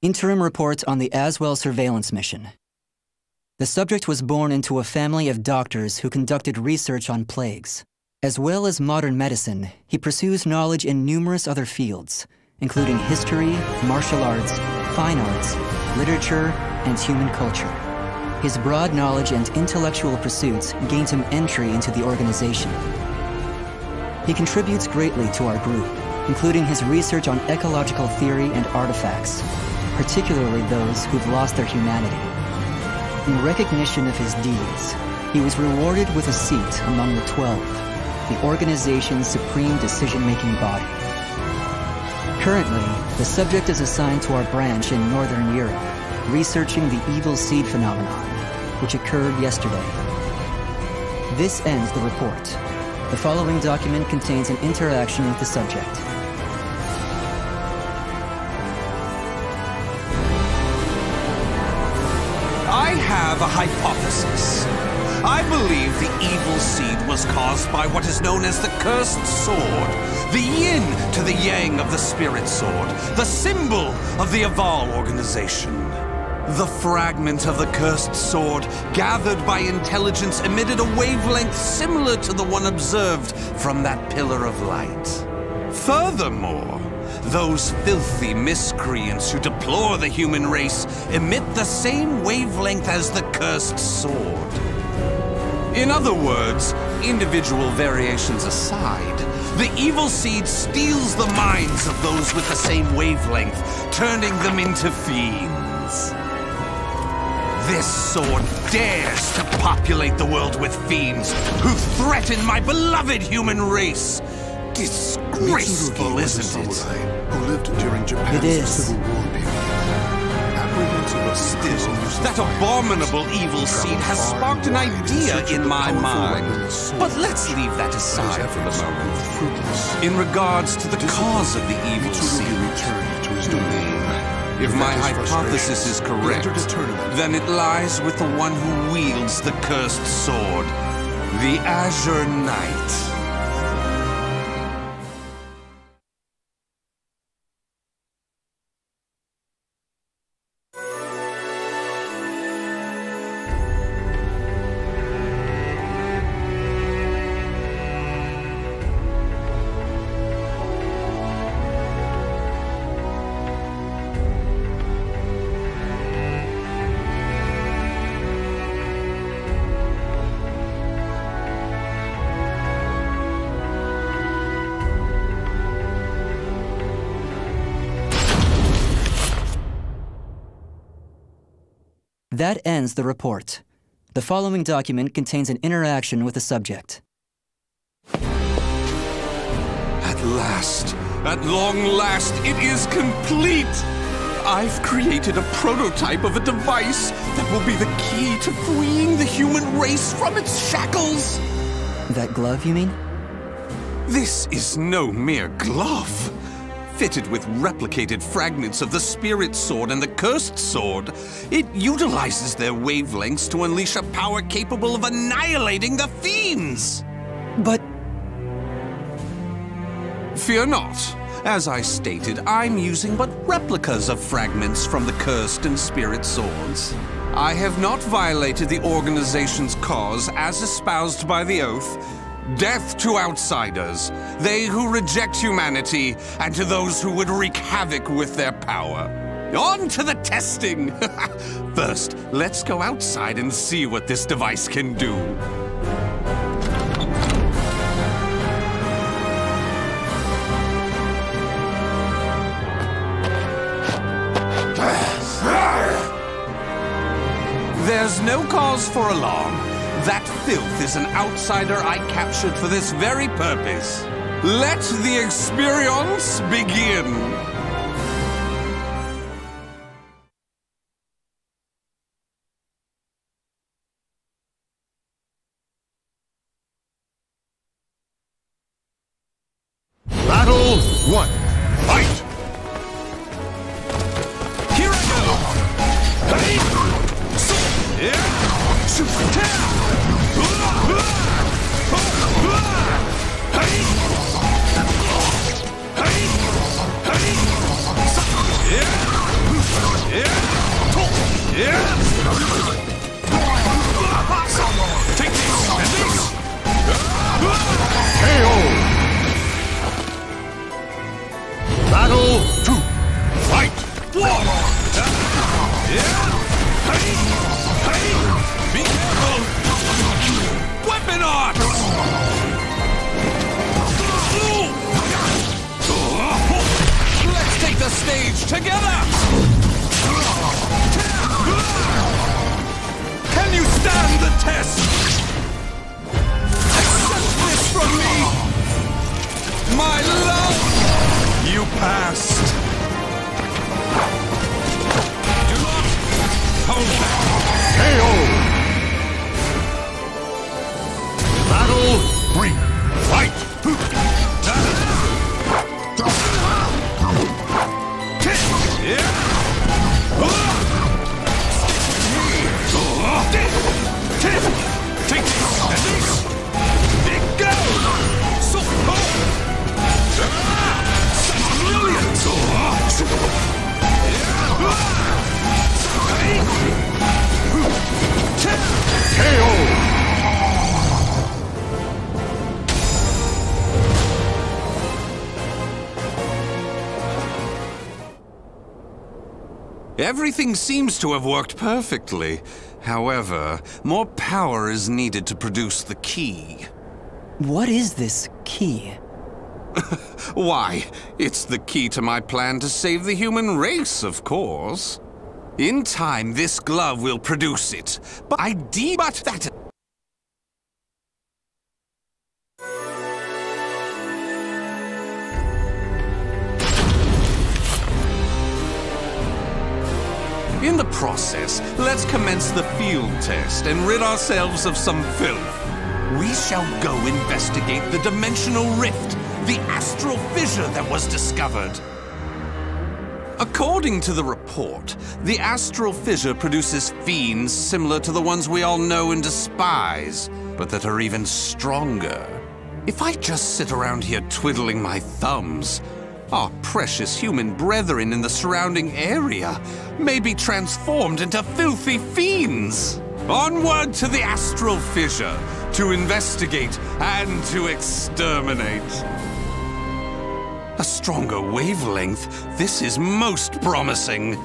Interim report on the AZWEL surveillance mission. The subject was born into a family of doctors who conducted research on plagues. As well as modern medicine, he pursues knowledge in numerous other fields, including history, martial arts, fine arts, literature, and human culture. His broad knowledge and intellectual pursuits gained him entry into the organization. He contributes greatly to our group, including his research on ecological theory and artifacts, particularly those who've lost their humanity. In recognition of his deeds, he was rewarded with a seat among the 12, the organization's supreme decision-making body. Currently, the subject is assigned to our branch in Northern Europe, researching the evil seed phenomenon, which occurred yesterday. This ends the report. The following document contains an interaction with the subject. I have a hypothesis. I believe the evil seed was caused by what is known as the cursed sword, the yin to the yang of the spirit sword, the symbol of the AZWEL organization. The fragment of the cursed sword, gathered by intelligence, emitted a wavelength similar to the one observed from that pillar of light. Furthermore, those filthy miscreants who deplore the human race emit the same wavelength as the cursed sword. In other words, individual variations aside, the evil seed steals the minds of those with the same wavelength, turning them into fiends. This sword dares to populate the world with fiends who threaten my beloved human race. Disgraceful, isn't it? Who lived during Japan's Civil War period. Still, that abominable evil seed has sparked an idea in my mind. But let's leave that aside for the moment. In regards to the cause of the evil seed, if my hypothesis is correct, then it lies with the one who wields the cursed sword, the Azure Knight. That ends the report. The following document contains an interaction with the subject. At long last, it is complete! I've created a prototype of a device that will be the key to freeing the human race from its shackles! That glove, you mean? This is no mere glove. Fitted with replicated fragments of the spirit sword and the cursed sword, it utilizes their wavelengths to unleash a power capable of annihilating the fiends! But... Fear not. As I stated, I'm using but replicas of fragments from the cursed and spirit swords. I have not violated the organization's cause as espoused by the oath. Death to outsiders, they who reject humanity, and to those who would wreak havoc with their power. On to the testing! First, let's go outside and see what this device can do. There's no cause for alarm. That filth is an outsider I captured for this very purpose. Let the experience begin! Battle 1. Fight! Here I go! Hey! Supercell! Hey! Take this and this! KO! Battle 2! Fight! Be careful! Weapon arts! Let's take the stage together! Can you stand the test? Accept this from me! My love! You passed. Do not hold back. KO! Battle 3! Fight! Take this and this! It goes! So brilliant! KO! Everything seems to have worked perfectly. However, more power is needed to produce the key. What is this key? Why, it's the key to my plan to save the human race, of course. In time, this glove will produce it. But that... In the process, let's commence the field test and rid ourselves of some filth. We shall go investigate the dimensional rift, the astral fissure that was discovered. According to the report, the astral fissure produces fiends similar to the ones we all know and despise, but that are even stronger. If I just sit around here twiddling my thumbs, our precious human brethren in the surrounding area may be transformed into filthy fiends. Onward to the astral fissure to investigate and to exterminate. A stronger wavelength. This is most promising.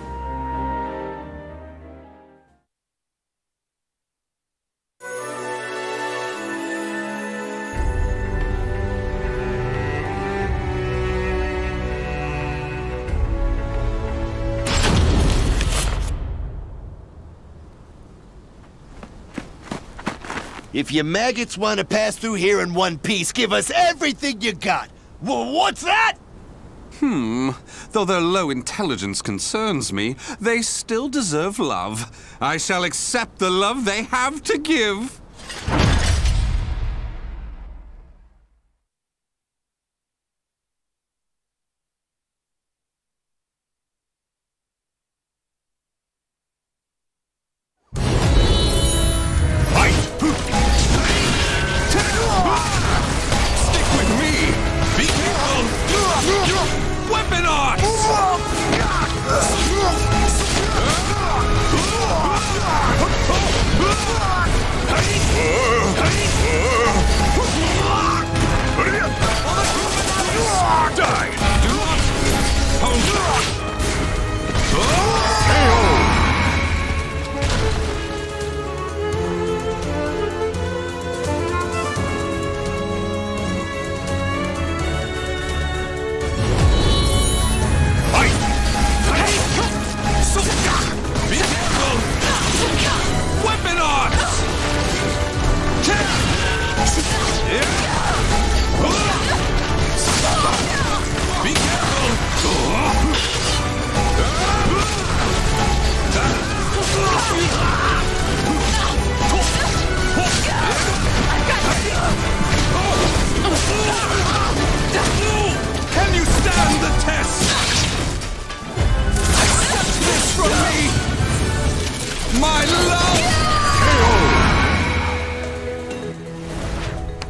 If you maggots want to pass through here in one piece, give us everything you got. What's that? Though their low intelligence concerns me, they still deserve love. I shall accept the love they have to give.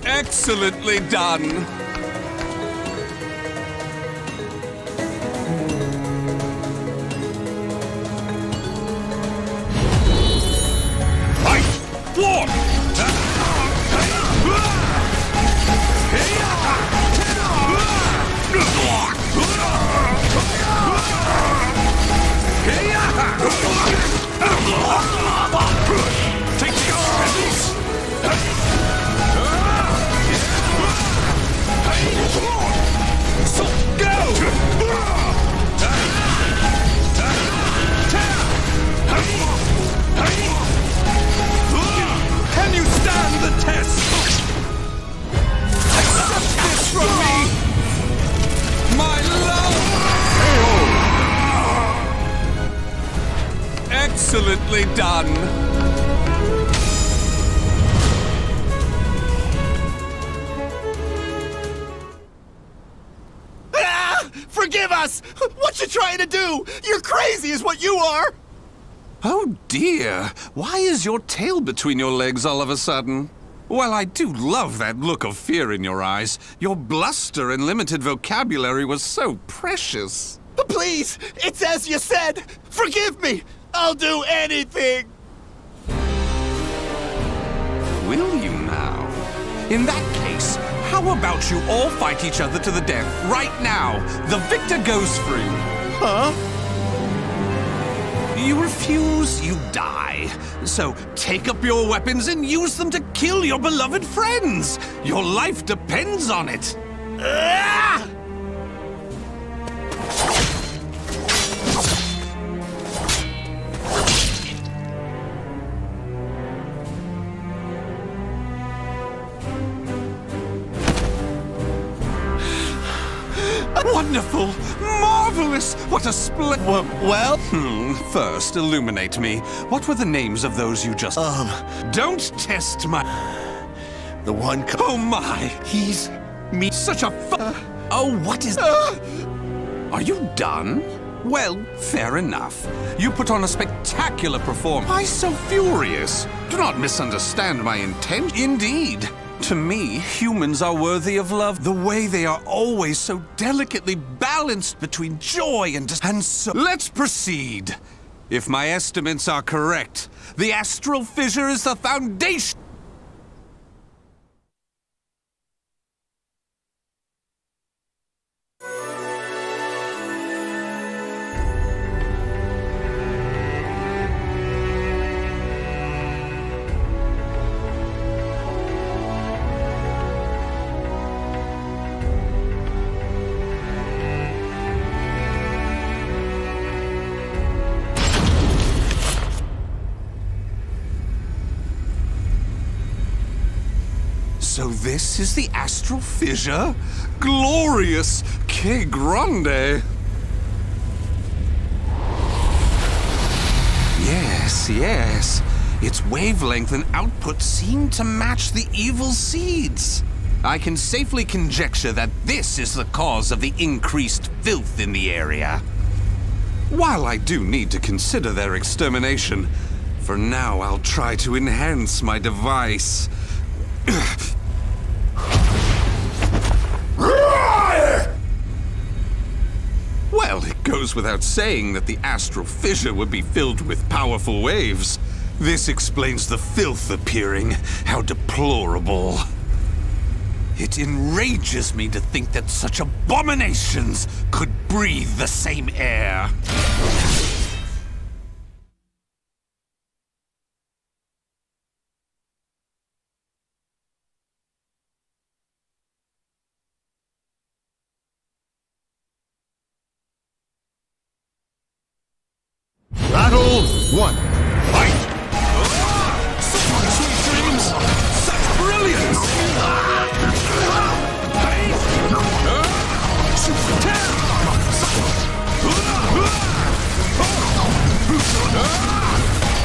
Excellently done. Excellently done! Forgive us! What you trying to do? You're crazy is what you are! Oh dear, why is your tail between your legs all of a sudden? Well, I do love that look of fear in your eyes. Your bluster and limited vocabulary was so precious. Please, it's as you said! Forgive me! I'll do anything! Will you now? In that case, how about you all fight each other to the death right now? The victor goes free. Huh? You refuse, you die. So take up your weapons and use them to kill your beloved friends. Your life depends on it. Ah! Wonderful! Marvelous! What a Well? First, illuminate me. What were the names of those you just... Don't test my... The one... Oh my! He's... Me... Such a Oh, what is... Are you done? Well, fair enough. You put on a spectacular performance. Why so furious? Do not misunderstand my intent. Indeed. To me, humans are worthy of love the way they are always so delicately balanced between joy and so let's proceed. If my estimates are correct, the astral fissure is the foundation. So this is the astral fissure? Glorious! Que grande! Yes, yes. Its wavelength and output seem to match the evil seeds. I can safely conjecture that this is the cause of the increased filth in the area. While I do need to consider their extermination, for now I'll try to enhance my device. Well, it goes without saying that the astral fissure would be filled with powerful waves. This explains the filth appearing. How deplorable. It enrages me to think that such abominations could breathe the same air. Battle 1. Fight! Sweet dreams! Such brilliance!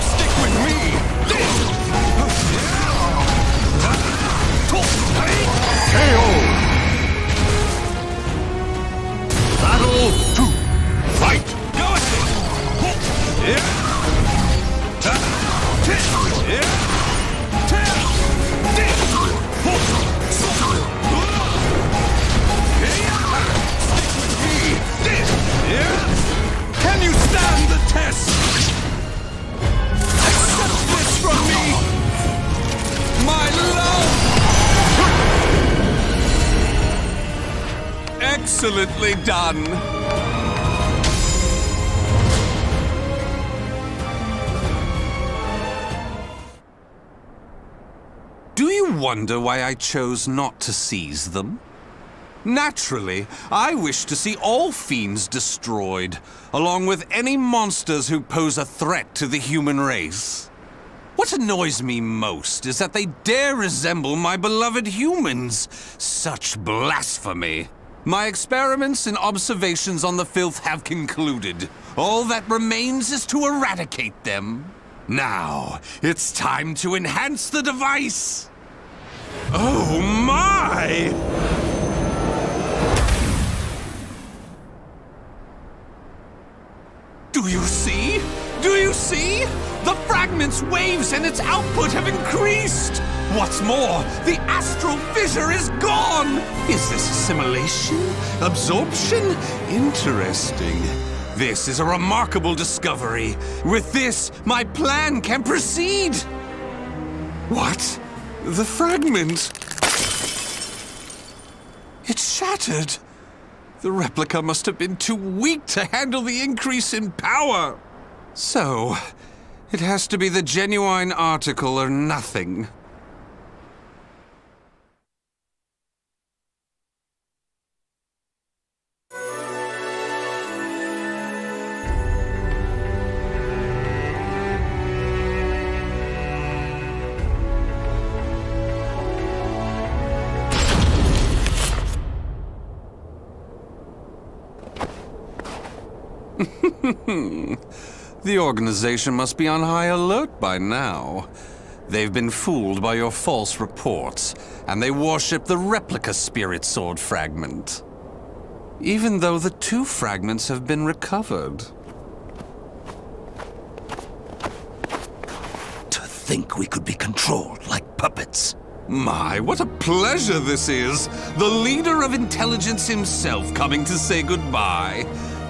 Stick with me! KO! Battle 2. Fight! Can you stand the test? Accept this from me, my love! Excellently done. Do you wonder why I chose not to seize them? Naturally, I wish to see all fiends destroyed, along with any monsters who pose a threat to the human race. What annoys me most is that they dare resemble my beloved humans. Such blasphemy. My experiments and observations on the filth have concluded. All that remains is to eradicate them. Now, it's time to enhance the device! Oh my! Do you see? Do you see? The fragment's waves and its output have increased! What's more, the astral fissure is gone! Is this assimilation? Absorption? Interesting. This is a remarkable discovery. With this, my plan can proceed! What? The fragment? It's shattered! The replica must have been too weak to handle the increase in power! So, it has to be the genuine article or nothing. The organization must be on high alert by now. They've been fooled by your false reports, and they worship the replica spirit sword fragment. Even though the two fragments have been recovered. To think we could be controlled like puppets. My, what a pleasure this is! The leader of intelligence himself coming to say goodbye.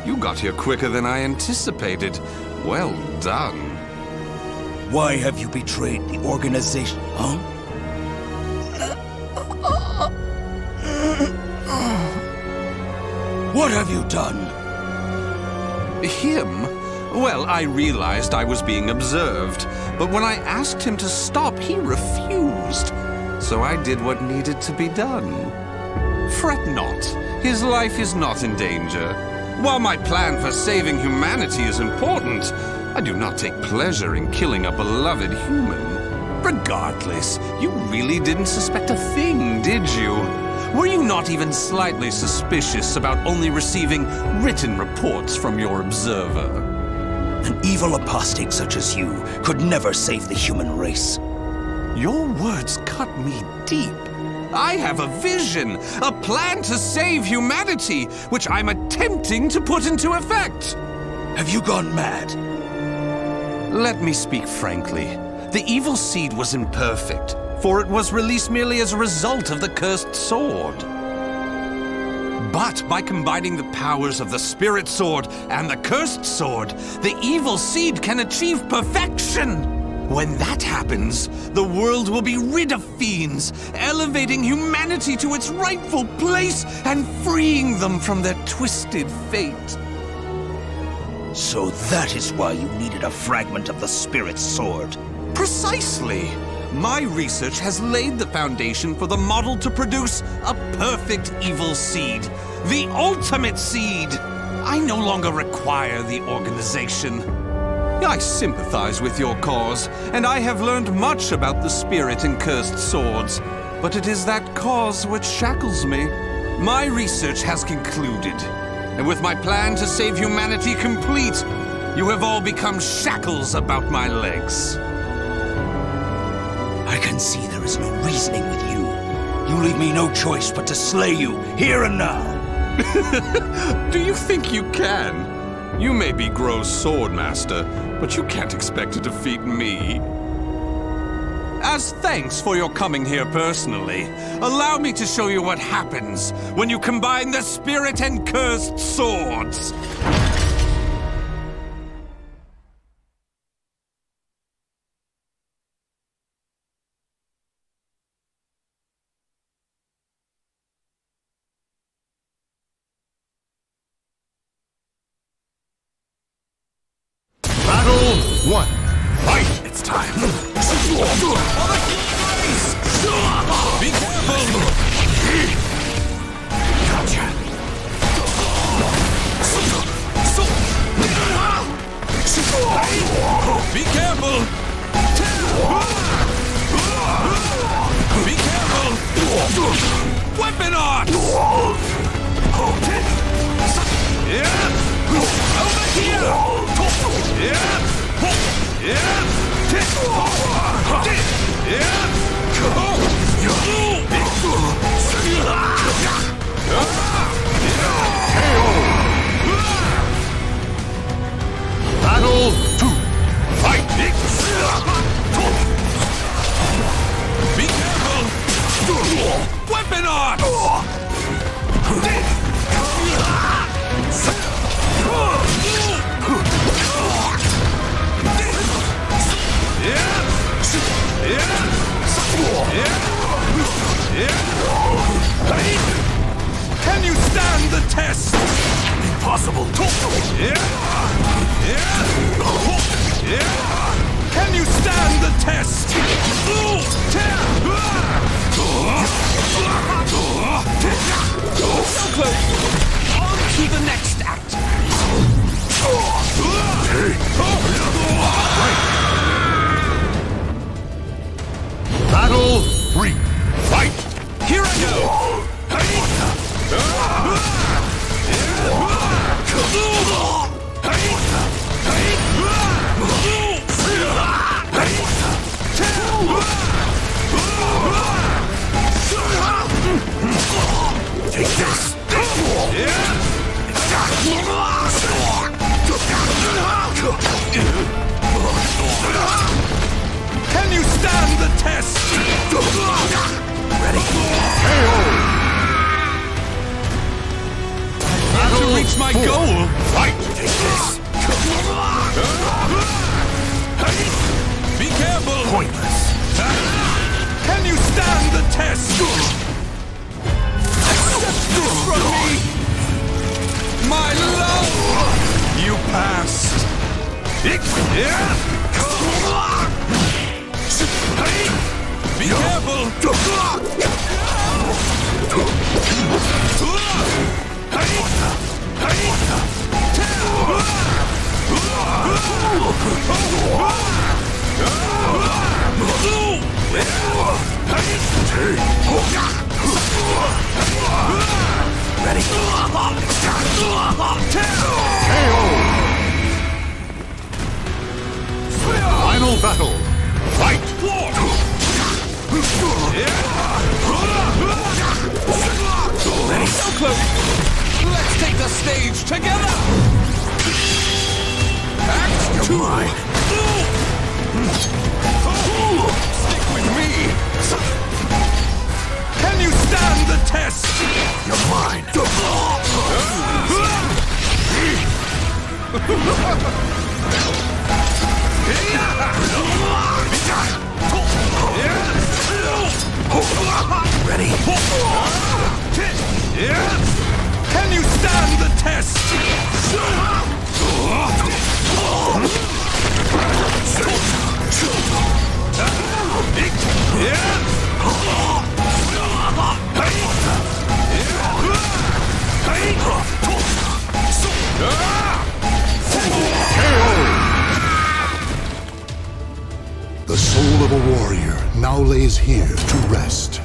You got here quicker than I anticipated. Well done. Why have you betrayed the organization, huh? What have you done? Him? Well, I realized I was being observed, but when I asked him to stop, he refused. So I did what needed to be done. Fret not. His life is not in danger. While my plan for saving humanity is important, I do not take pleasure in killing a beloved human. Regardless, you really didn't suspect a thing, did you? Were you not even slightly suspicious about only receiving written reports from your observer? An evil apostate such as you could never save the human race. Your words cut me deep. I have a vision, a plan to save humanity, which I'm attempting to put into effect. Have you gone mad? Let me speak frankly. The evil seed was imperfect, for it was released merely as a result of the cursed sword. But by combining the powers of the spirit sword and the cursed sword, the evil seed can achieve perfection. When that happens, the world will be rid of fiends, elevating humanity to its rightful place and freeing them from their twisted fate. So that is why you needed a fragment of the spirit sword. Precisely. My research has laid the foundation for the model to produce a perfect evil seed, the ultimate seed. I no longer require the organization. I sympathize with your cause, and I have learned much about the spirit and cursed swords, but it is that cause which shackles me. My research has concluded, and with my plan to save humanity complete, you have all become shackles about my legs. I can see there is no reasoning with you. You leave me no choice but to slay you, here and now. Do you think you can? You may be Gro's swordmaster, but you can't expect to defeat me. As thanks for your coming here personally, allow me to show you what happens when you combine the spirit and cursed swords. One. Fight! It's time. Be careful! Gotcha! Be careful! Be careful! Weapon arts! Battle 2. Fight! Be careful! Weapon art! Can you stand the test? Impossible. Can you stand the test? So close. On to the next act. Battle 3. Fight! Here I go. Take this. Can you stand the test? Ready? To reach my goal. Fight! Take this. Be careful. Pointless. Can you stand the test? Accept this from me. My love. You passed. Be careful. Ready? Final battle. Fight! Ready? So close. Let's take the stage together. Act 2. Stick with me. Can you stand the test? You're mine. Ready? Can you stand the test? The soul of a warrior now lays here to rest.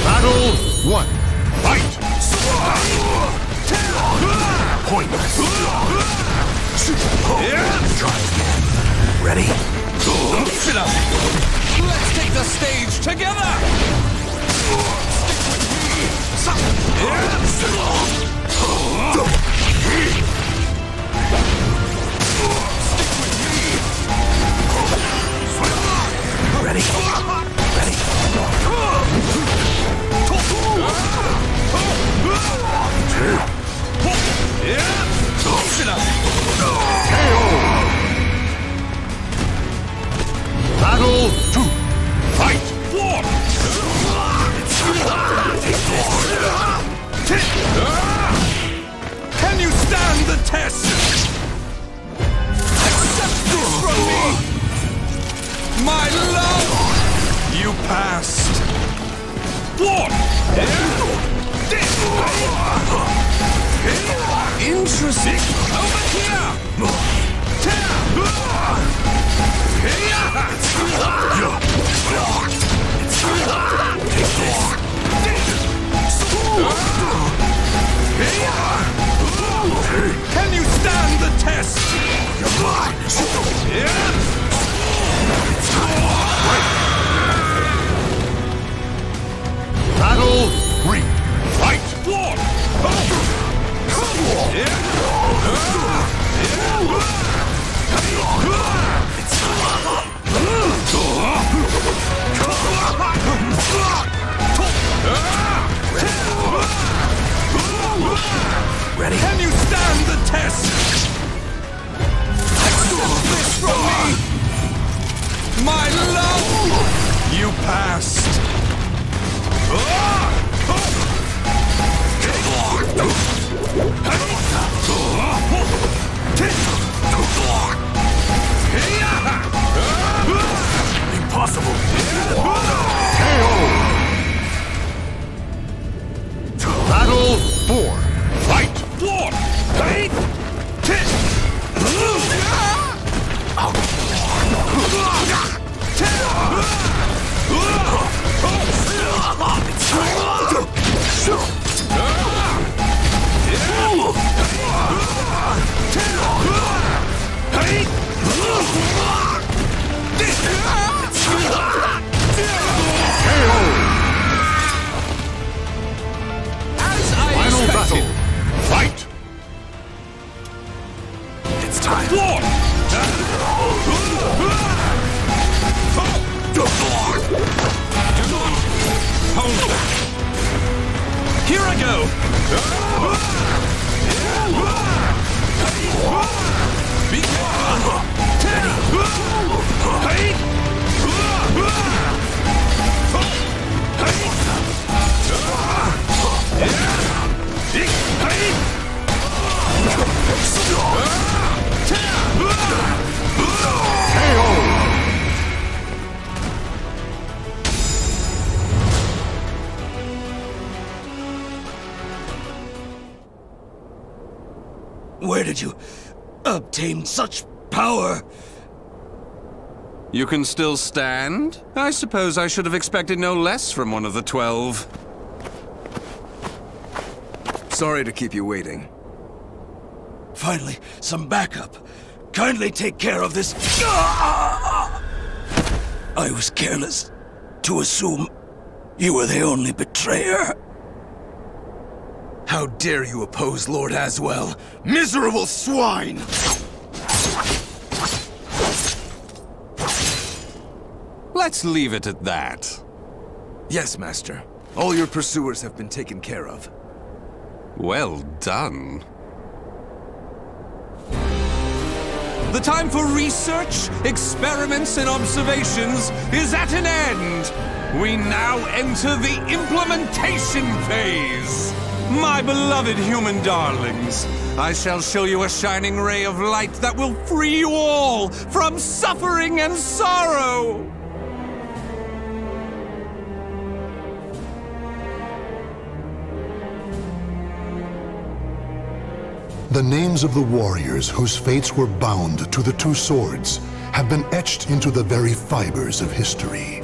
Battle 1. Fight! Pointless. Try again. Ready? Keep it up. Let's take the stage together. Stick with me. Ready? Ready? Battle 2. Fight! Take this. 3, fight! Ready? Can you stand the test? This from me! My love! You passed! Impossible! Battle 4, fight! Final battle, fight! It's time. Hold back. Here I go. Be careful. Where did you obtain such power? You can still stand? I suppose I should have expected no less from one of the 12. Sorry to keep you waiting. Finally, some backup. Kindly take care of this. I was careless to assume you were the only betrayer. How dare you oppose Lord AZWEL? Miserable swine! Let's leave it at that. Yes, Master. All your pursuers have been taken care of. Well done. The time for research, experiments, and observations is at an end. We now enter the implementation phase. My beloved human darlings, I shall show you a shining ray of light that will free you all from suffering and sorrow. The names of the warriors whose fates were bound to the two swords have been etched into the very fibers of history.